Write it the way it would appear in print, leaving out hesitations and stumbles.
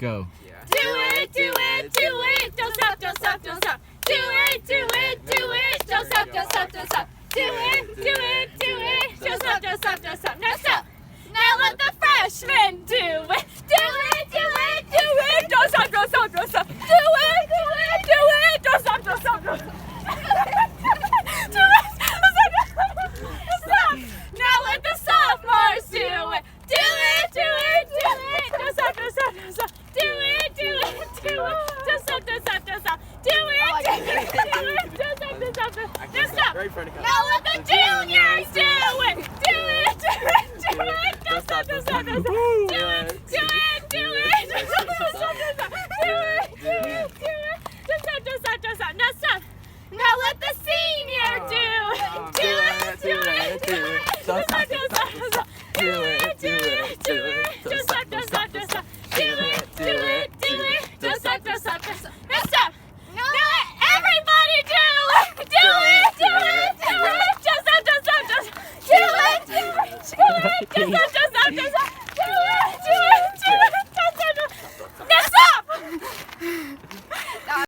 Go. Do it, do it, do it. Don't stop, don't stop, don't stop. Do it, do it, do it. Don't stop, don't stop, don't stop. Do it, do it, do it. Don't stop, don't stop, don't stop. Now stop. Now let the freshmen do it. Do it, do it, do it. Don't stop, don't stop, don't stop. Do it, do it, do it. Don't stop, don't stop, don't stop. Do it. Stop. Now let the sophomores do it. Do it, do it, do it. Don't stop, don't stop, don't stop. Do it, do it, do it. Don't stop, don't stop, don't stop. Do it, do it, do it. Don't stop, don't stop, don't stop. Now stop. Now let the juniors do it. Do it, do it, do it. Don't stop, don't stop, don't stop. Do it, do it, do it. Don't stop, don't stop, don't stop. Do it, do it, do it. Don't stop, don't stop, don't stop. Now stop. Now let the senior do it. Do it, do it, do it. Don't stop, don't stop, don't stop. Do it, do it, do it. Don't stop, don't stop, don't stop. Do it, do it, do it. Don't stop, don't stop, don't stop. Now stop. Now let everybody do it. Do it, do it, do it. Don't stop, don't stop, don't stop. Do it, do it, do it. Don't stop, don't stop, don't stop.